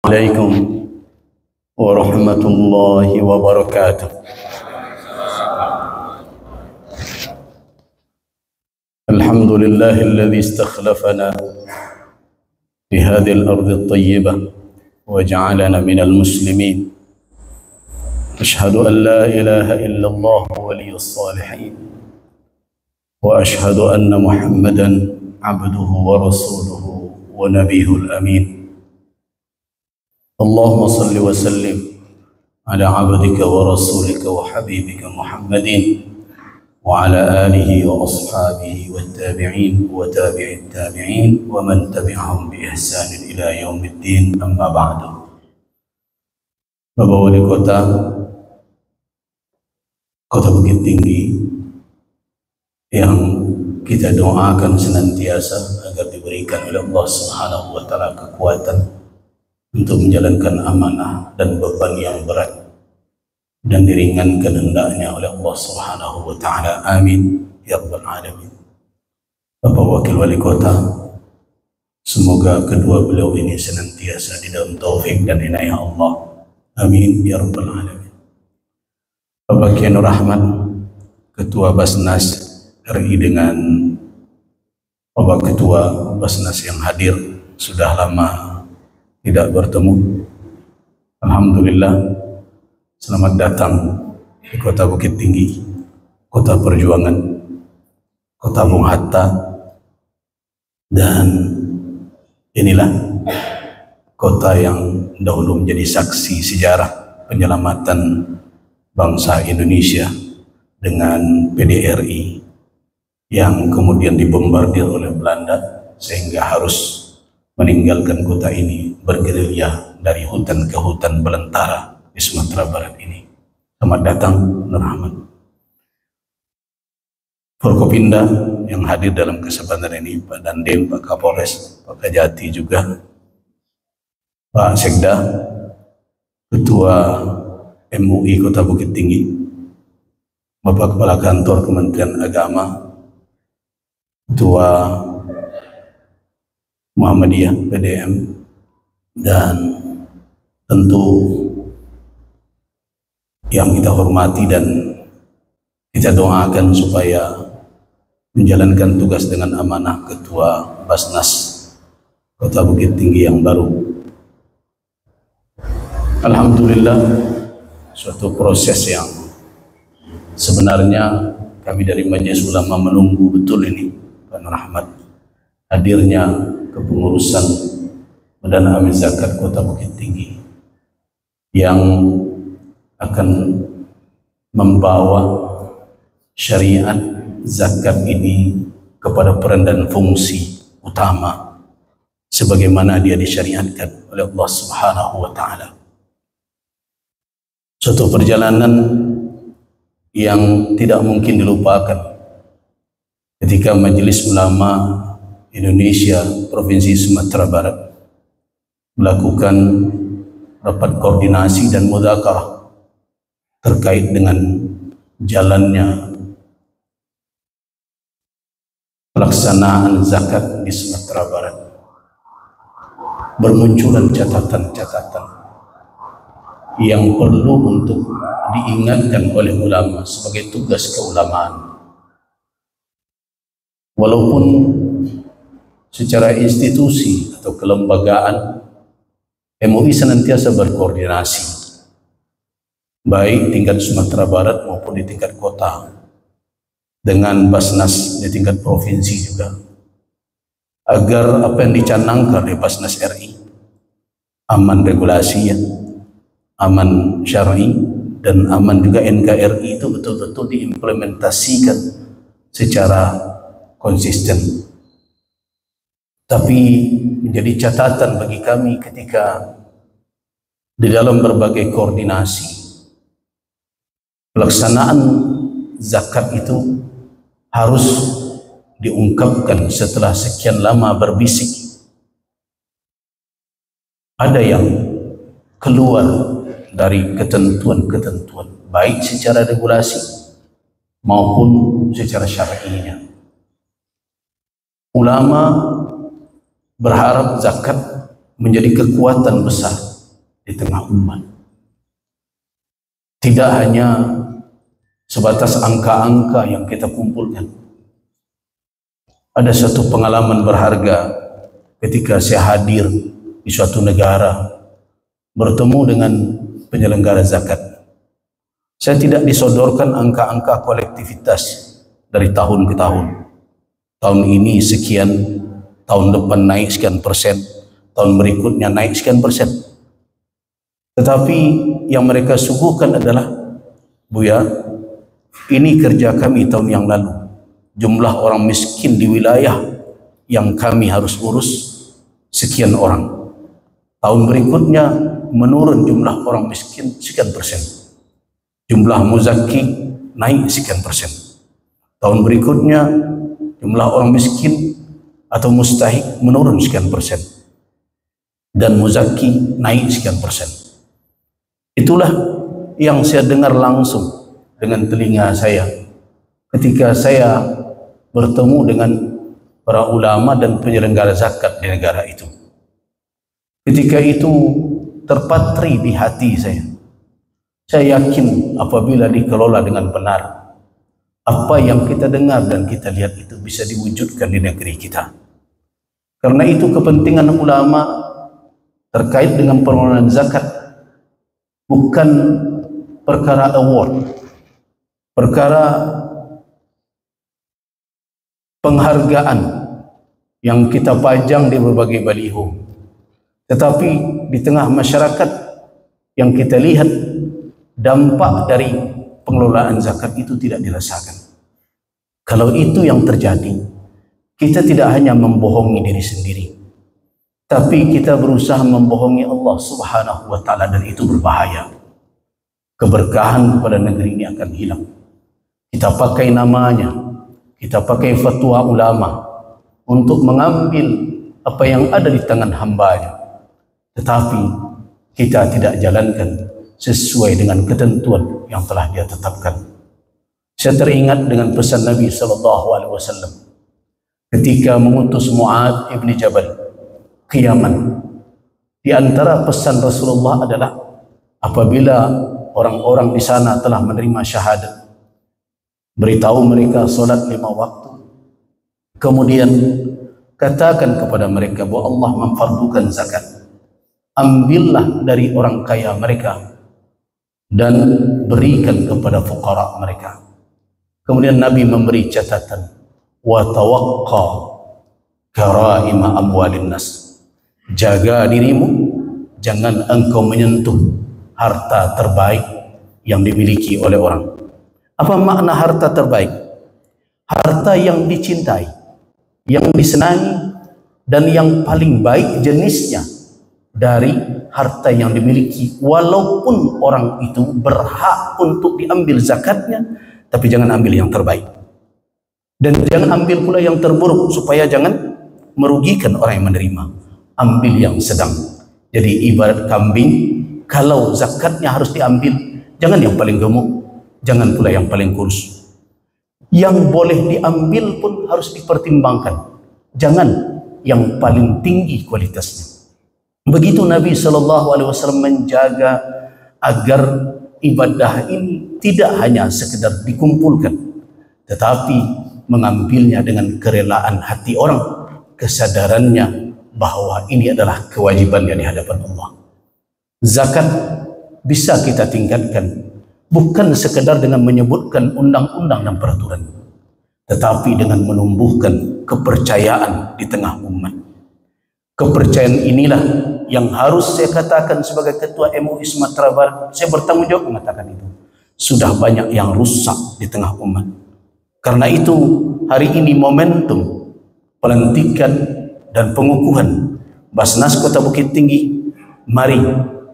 عليكم ورحمة الله وبركاته. الحمد لله الذي استخلفنا في هذه الأرض الطيبة وجعلنا من المسلمين. أشهد أن لا إله إلا الله ولي الصالحين، وأشهد أن محمدا عبده ورسوله ونبيه الأمين. اللهم صل وسلم على عبدك ورسولك وحبيبك محمد وعلى آله وأصحابه والتابعين وتابع التابعين ومن تبعهم بإحسان إلى يوم الدين. أما بعد. Bapak Wali Kota Bukit Tinggi yang kita doakan senantiasa agar diberikan oleh Allah Subhanahu wa Ta'ala kekuatan untuk menjalankan amanah dan beban yang berat dan diringankan hendaknya oleh Allah Subhanahu wa Ta'ala. Amin ya rabbal alamin. Bapak Wakil Wali Kota, semoga kedua beliau ini senantiasa di dalam taufik dan inayah Allah. Amin ya rabbal alamin. Bapak Kiai Nur Ahmad, Ketua Basnas RI, dengan Bapak Ketua Basnas yang hadir, sudah lama tidak bertemu. Alhamdulillah, selamat datang di Kota Bukit Tinggi, kota perjuangan, kota Bung Hatta. Dan inilah kota yang dahulu menjadi saksi sejarah penyelamatan bangsa Indonesia dengan PDRI yang kemudian dibombardir oleh Belanda sehingga harus meninggalkan kota ini, bergerilya dari hutan ke hutan belantara di Sumatera Barat ini. Selamat datang Nur Ahmad. Forkopimda yang hadir dalam kesempatan ini, Pak Dandim, Pak Kapolres, Pak Kajati juga, Pak Sekda, Ketua MUI Kota Bukit Tinggi, Bapak Kepala Kantor Kementerian Agama, Ketua Muhammadiyah PDM, dan tentu yang kita hormati dan kita doakan supaya menjalankan tugas dengan amanah Ketua Basnas Kota Bukit Tinggi yang baru. Alhamdulillah, suatu proses yang sebenarnya kami dari Majelis Ulama menunggu betul ini, Pak Nur Ahmad, hadirnya kepengurusan Badan Amil Zakat Kota Bukit Tinggi yang akan membawa syariat zakat ini kepada peran dan fungsi utama sebagaimana dia disyariatkan oleh Allah Subhanahu wa Ta'ala. Suatu perjalanan yang tidak mungkin dilupakan ketika Majelis Ulama Indonesia Provinsi Sumatera Barat melakukan rapat koordinasi dan mudzakarah terkait dengan jalannya pelaksanaan zakat di Sumatera Barat. Bermunculan catatan-catatan yang perlu untuk diingatkan oleh ulama sebagai tugas keulamaan. Walaupun secara institusi atau kelembagaan MUI senantiasa berkoordinasi baik tingkat Sumatera Barat maupun di tingkat kota dengan Basnas di tingkat provinsi juga, agar apa yang dicanangkan oleh Basnas RI, aman regulasi, aman syar'i, dan aman juga NKRI, itu betul-betul diimplementasikan secara konsisten. Tapi menjadi catatan bagi kami ketika di dalam berbagai koordinasi pelaksanaan zakat itu harus diungkapkan setelah sekian lama berbisik. Ada yang keluar dari ketentuan-ketentuan baik secara regulasi maupun secara syar'inya. Ulama berharap zakat menjadi kekuatan besar di tengah umat. Tidak hanya sebatas angka-angka yang kita kumpulkan. Ada satu pengalaman berharga ketika saya hadir di suatu negara bertemu dengan penyelenggara zakat. Saya tidak disodorkan angka-angka kolektivitas dari tahun ke tahun. Tahun ini sekian, tahun depan naik sekian persen, tahun berikutnya naik sekian persen. Tetapi yang mereka suguhkan adalah, Buya, ini kerja kami tahun yang lalu. Jumlah orang miskin di wilayah yang kami harus urus sekian orang. Tahun berikutnya menurun jumlah orang miskin sekian persen. Jumlah muzaki naik sekian persen. Tahun berikutnya jumlah orang miskin atau mustahik menurun sekian persen. Dan muzaki naik sekian persen. Itulah yang saya dengar langsung dengan telinga saya ketika saya bertemu dengan para ulama dan penyelenggara zakat di negara itu. Ketika itu terpatri di hati saya. Saya yakin apabila dikelola dengan benar, apa yang kita dengar dan kita lihat itu bisa diwujudkan di negeri kita. Karena itu kepentingan ulama terkait dengan pengelolaan zakat bukan perkara award, perkara penghargaan yang kita pajang di berbagai baliho. Tetapi di tengah masyarakat yang kita lihat dampak dari pengelolaan zakat itu tidak dirasakan. Kalau itu yang terjadi, kita tidak hanya membohongi diri sendiri, tapi kita berusaha membohongi Allah Subhanahu wa ta'ala, dan itu berbahaya. Keberkahan kepada negeri ini akan hilang. Kita pakai namanya, kita pakai fatwa ulama untuk mengambil apa yang ada di tangan hambanya, tetapi kita tidak jalankan sesuai dengan ketentuan yang telah Dia tetapkan. Saya teringat dengan pesan Nabi SAW ketika mengutus Mu'adz ibn Jabal ke Yaman. Di antara pesan Rasulullah adalah apabila orang-orang di sana telah menerima syahadat, beritahu mereka solat 5 waktu. Kemudian katakan kepada mereka bahwa Allah memfardukan zakat. Ambillah dari orang kaya mereka dan berikan kepada fuqara mereka. Kemudian Nabi memberi catatan, wa tawaqqa karaima amwalin nas. Jaga dirimu, jangan engkau menyentuh harta terbaik yang dimiliki oleh orang. Apa makna harta terbaik? Harta yang dicintai, yang disenangi, dan yang paling baik jenisnya dari harta yang dimiliki, walaupun orang itu berhak untuk diambil zakatnya, tapi jangan ambil yang terbaik, dan jangan ambil pula yang terburuk supaya jangan merugikan orang yang menerima. Ambil yang sedang. Jadi ibarat kambing, kalau zakatnya harus diambil, jangan yang paling gemuk, jangan pula yang paling kurus. Yang boleh diambil pun harus dipertimbangkan, jangan yang paling tinggi kualitasnya. Begitu Nabi SAW menjaga agar ibadah ini tidak hanya sekedar dikumpulkan, tetapi mengambilnya dengan kerelaan hati orang, kesadarannya bahwa ini adalah kewajibannya di hadapan Allah. Zakat bisa kita tingkatkan bukan sekedar dengan menyebutkan undang-undang dan peraturan, tetapi dengan menumbuhkan kepercayaan di tengah umat. Kepercayaan inilah yang harus saya katakan sebagai Ketua MUI Sumatera Barat. Saya bertanggung jawab mengatakan itu. Sudah banyak yang rusak di tengah umat. Karena itu hari ini momentum pelantikan dan pengukuhan Basnas Kota Bukit Tinggi, mari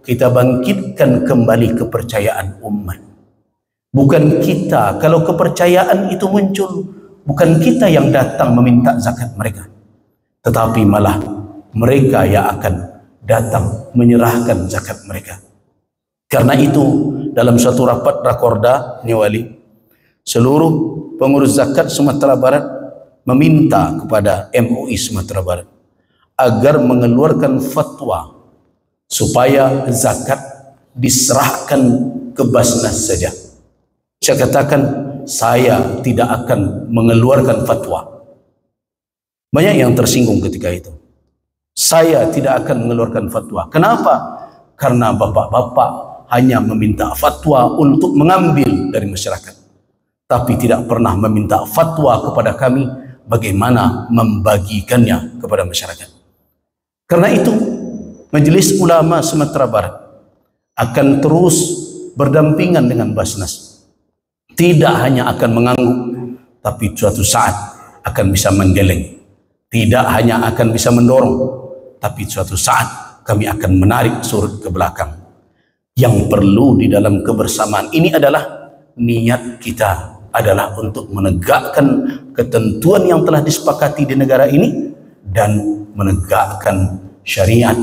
kita bangkitkan kembali kepercayaan umat. Bukan kita, kalau kepercayaan itu muncul, bukan kita yang datang meminta zakat mereka, tetapi malah mereka yang akan datang menyerahkan zakat mereka. Karena itu dalam suatu rapat rakorda Nyewali, seluruh pengurus zakat Sumatera Barat meminta kepada MUI Sumatera Barat agar mengeluarkan fatwa supaya zakat diserahkan ke Basnas saja. Saya katakan saya tidak akan mengeluarkan fatwa. Banyak yang tersinggung ketika itu. Saya tidak akan mengeluarkan fatwa. Kenapa? Karena bapak-bapak hanya meminta fatwa untuk mengambil dari masyarakat, tapi tidak pernah meminta fatwa kepada kami bagaimana membagikannya kepada masyarakat. Karena itu Majelis Ulama Sumatera Barat akan terus berdampingan dengan Basnas. Tidak hanya akan mengangguk, tapi suatu saat akan bisa menggeleng. Tidak hanya akan bisa mendorong, tapi suatu saat kami akan menarik surut ke belakang. Yang perlu di dalam kebersamaan ini adalah niat kita adalah untuk menegakkan ketentuan yang telah disepakati di negara ini dan menegakkan syariat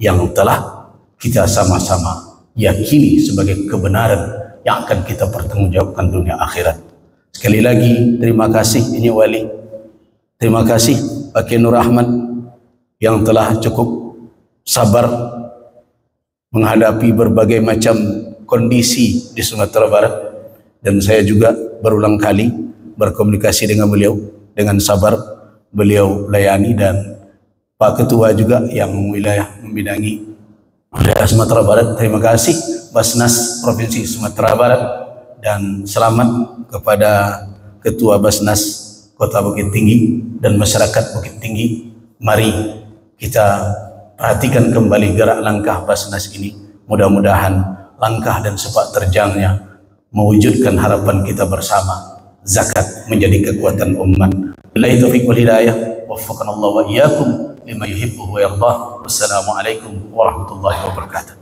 yang telah kita sama-sama yakini sebagai kebenaran yang akan kita pertanggungjawabkan dunia akhirat. Sekali lagi terima kasih ini Wali, terima kasih Pak Nur Ahmad yang telah cukup sabar menghadapi berbagai macam kondisi di Sumatera Barat, dan saya juga berulang kali berkomunikasi dengan beliau dengan sabar. Beliau layani, dan Pak Ketua juga yang wilayah membidangi wilayah Sumatera Barat. Terima kasih Basnas Provinsi Sumatera Barat, dan selamat kepada Ketua Basnas Kota Bukit Tinggi dan masyarakat Bukit Tinggi. Mari kita perhatikan kembali gerak langkah Basnas ini. Mudah-mudahan langkah dan sepak terjangnya mewujudkan harapan kita bersama. Zakat menjadi kekuatan umat. Billahi taufiq wal hidayah. Waffaqanallahu wa iyyakum lima yuhibbu wa yardah. Wassalamualaikum warahmatullahi wabarakatuh.